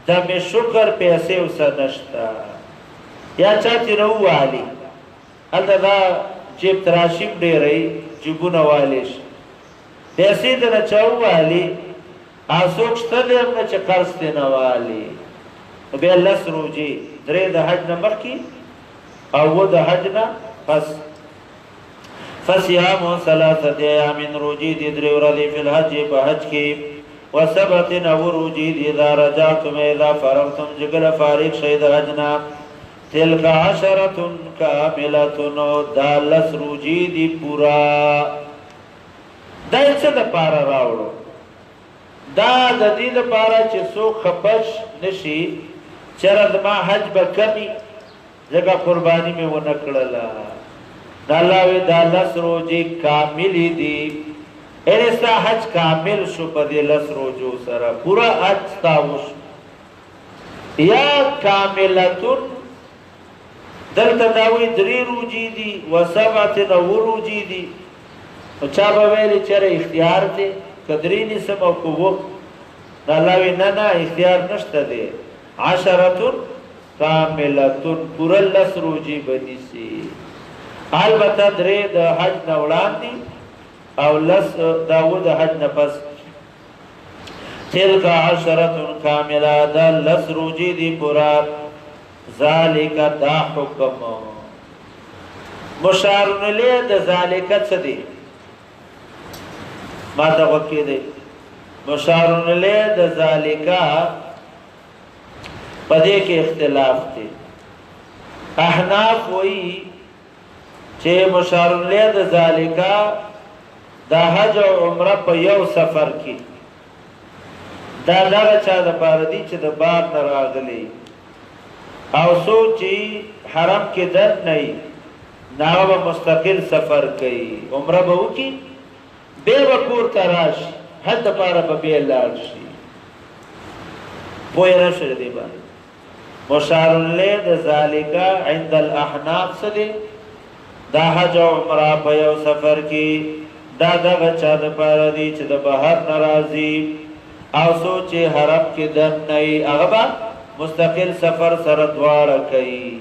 S1: دم شکر پیسې اوسه نشته، یا چا چې نه ووهلي، هلته دا جیب تراشیم ډیرې جیبونه والیش پیسې دنه چاوالی اسوک شته دې نه چې قرض ته نه والی به الله سروجي درې د حج نه مخکي او و د حج نه پس فصيام ثلاثه ايام روجي دي درې ورځې په حج په حج کې وسبت نو روجي دي اذا رجعتم اذا فرغتم جګل فارغ شهید حجنا تلك عشره كامله دالس روجي دي پورا دای څه د پاره راوړو دا د دې لپاره چې څو خپش نشي چرته ما حج به کمی ځکه قرباني مې ونه کړله دا الله وی دا لس روزي کامل دي ارستا حج کامل شو په دې لس روزو سره پورا حج تاوش یا کاملتون دلته دا وی درې روزي دي وسبعه نو روزي دي او چا به ویلي چېرې اختیار دی کدرې نیسم او که وه نو الله وی نه نه اختیار نشته دی عشرتون کاملتون پوره لس روزي به نیسي البته درې د حج نه وړاندې او لس دا اووه د حج نه پس تلک عشرتون کامله دا لس روزي دي پوره ذالک دا حکم مشارون الیه د ذالک څه دی ما ته وکی دی مشارون الیه د ذالکا پدې کې اختلاف دی احناف وی چې مشارون الیه د ذالکا د حج او عمره په یو سفر کې دا دغه چا د پاره دی چې د بار نه راغلی او سوچي حرم کې در نه ناو مستقل سفر کوي عمره به وکي به وکور تراش حد پاره به به لاړ شي پوهه نشي دی باندې مشار له د ذالکا عند الاحناف سدي دا حج او عمره په یو سفر کې دا دغه چا د پاره دی چې د بهر ناراضي او سوچي حرم کې در نه هغه مستقل سفر سره دواړه کوي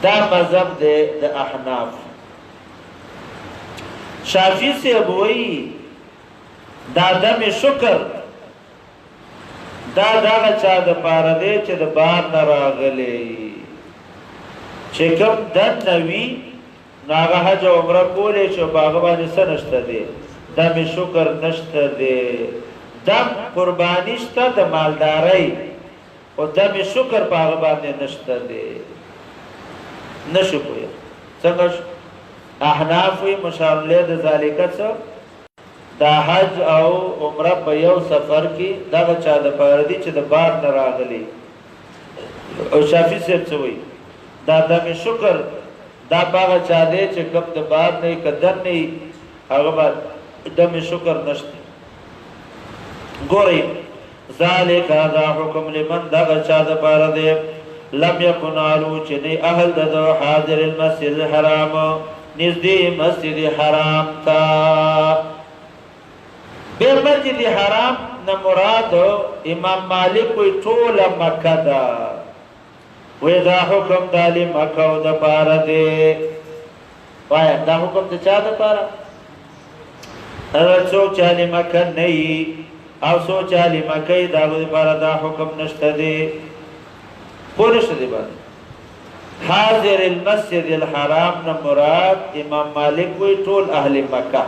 S1: دا مذهب دی د احناف شافعی سے ابوئی دا دم شکر دا داغه چا د پاره دی چې د بار نه راغلی چې کوم دن نوي نو هغه حج او عمره کولی شو په هغه باندې څه نشته دی دم شکر نشته دی دم قرباني شته د مالدارۍ او دم شکر په هغه باندې نشته دی نشو پویا څنګه احناف وی مشار له د ذالکت دا حج او عمره په یو سفر کې دا چا د پاره دي چې د بار نه راغلي او شافعي صاحب څه وی دا د شکر دا باغ چا دی چې کم د بار نه قدر نه هغه د شکر نشته ګوري ذالک دا حکم لمن دا چا د پاره دی لم يكن علو چې دی اهل د حاضر المسجد الحرام نزدې مسجد حرام تا به مسجد حرام نه مراد امام مالک وی ټول مکه دا وی دا حکم د مکه او د پاره دی وای دا حکم د چا د پاره څوک چې مکه نه او سوچ علی مکه دا د پاره دا حکم نشته دی پورش دی باندې حاضر المسجد الحرام نه مراد امام مالک وی ټول اهل مکه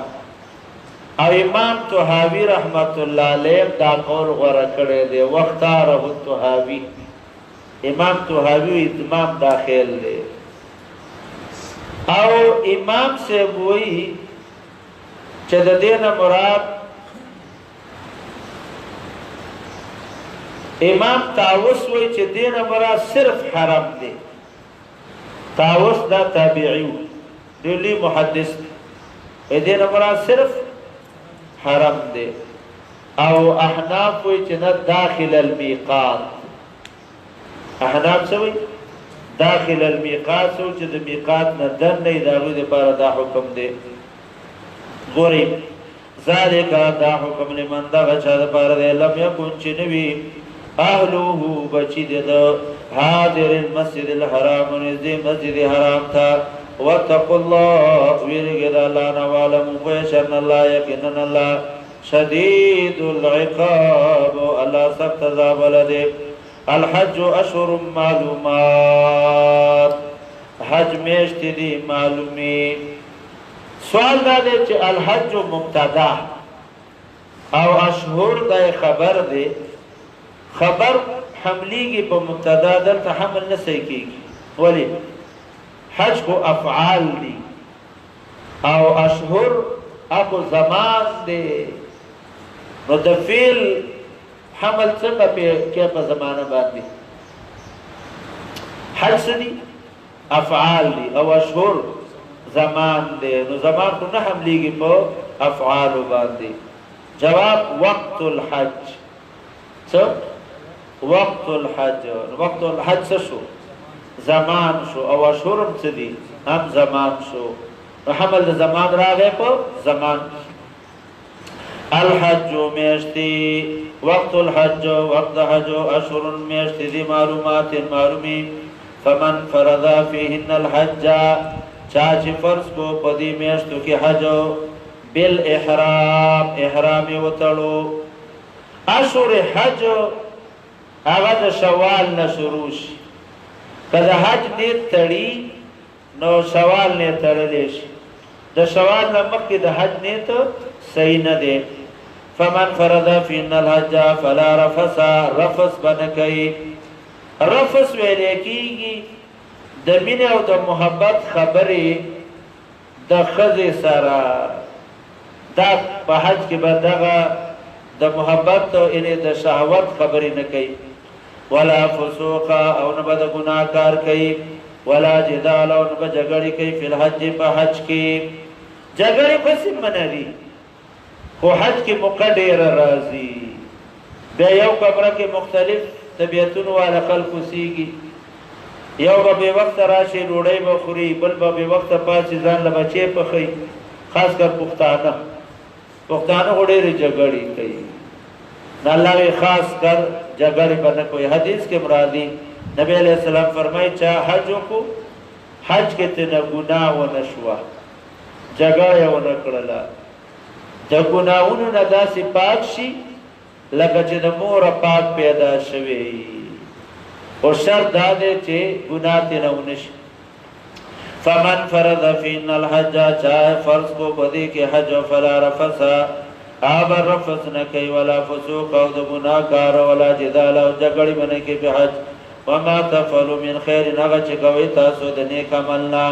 S1: او امام طحاوی رحمت الله علیه دا قول غوړه کړی دی وختاره طحاوی امام طحاوی اتمام داخل دی او امام سے وی چې د دینه مراد امام تاوس وی چې دینه مراد صرف حرم دی تاوس دا تابعی دی محدث دینه مراد صرف حرم دی او احناف وی چې نه داخل المیقات احناف سوی داخل المیقات سو چې د میقات نه دن نه داوی د پاره دا حکم دی ګوري ذالک دا حکم لمن دا چا د پاره دی لم یکن چې نوی اهلوه بچی د حاضر المسجد الحرام نزدې مسجد حرام تا واتقوا الله ويرجد الله نوالم ويشن الله يكنن الله شديد العقاب الله سخت عذاب لده. الحج اشهر معلومات حج میشت دی معلومی. سوال دا دے چه الحج مبتدا او اشهر دا خبر دے. خبر حملیگی پا مبتدا دلتا حمل نسیکی ولی حج کو افعال دی او اشهر اکو زمان دے. نو دا فیل حمل څنګه په په زمانه باندې حج سدي افعال دي او اشهر زمان دي. نو زمان کو نه حمليږي په افعال باندې. جواب وقت الحج. څه وقت الحج؟ وقت الحج څه شو؟ زمان شو. او اشهر څه دي؟ هم زمان شو. نو حمل زمان راغی په زمان. الحج میشتی وقت الحج وقت حج اشهر میشتی دی معلومات معلومی. فمن فرض فيهن الحج چاچ فرض کو پدی میشتو کی حج بالاحرام احرام وتړو. اشهر حج هغه د شوال نه شروع شي. کله حج دې تړي نو شوال نه تړلې شي. د شوال نه مخکې د حج نه ته صحیح نه دی. فمن فرض فيهن الحج فلا رفث رفث بنکي. رفث ویل کیږي د مینه او د محبت خبرې د خزې سره. دا په حج کې به دغه د محبت او ان د شهوت خبرې نه کوي. ولا فسوق او نه به د ګناه کار کوي. ولا جدال او نه به جګړې کوي. په حج په حج کې جګړې پسې منري خو حج کې موقع ډیر راځي. بیا یو کمره کې مختلف طبیعتونو والا خلق سیږي. یو به وخت راشي ډوډۍ به خوري، بل به وخت پاسې ځان له بچي پخې. خاص کر پښتانه ډېرې جګړې کوي. نه الله خاص کر جګړې باندې کوئی حدیث کې مرادي نبی علیہ السلام فرمایي چې حج کو حج کې ته نه ګناه و نشوا جګړه و نه کړله. د ګناهونو نه داسې پاک شي لکه چې د مور پاک پیدا شوی. او شرط دا دی چې ګناه ترې نه ونشي. فمن فرض فيهن الحج چا فرض کو بدی کې حج فلا رفث اب رفث نه کوي. ولا فسوق او د ګناه کار ولا جدال او جګړې باندې کې په حج. وما تفعلوا من خير هغه چې کوي تاسو د نیک عملنا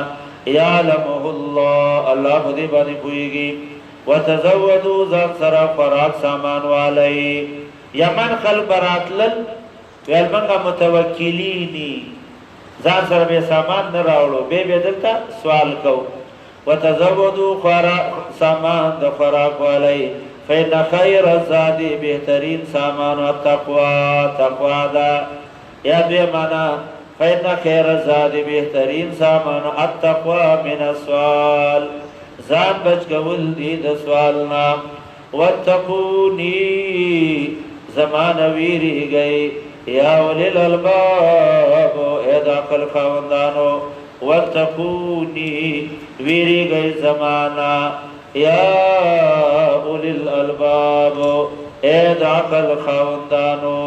S1: يعلمه الله الله دې باندې پويږي. وتزودوا ذات سرا خوراک سامان والی. یمن خل براتلل ویلمنگا متوکلینی ځان سره به سامان نه راوړو به دلته سوال کو. وتزودوا خوراک سامان د خوراک والی. فإن خیر الزاد بهترین سامان التقوا تقوا دا. یا دې معنا فإن خیر الزاد بهترین سامان التقوا من السؤال ځان بچ کول دي د سوالنا. واتقوني زمان ویری گئی یا اولی الالباب اے داخل خواندانو. واتقوني ویری گئی زمانا یا اولی الالباب اے داخل خواندانو.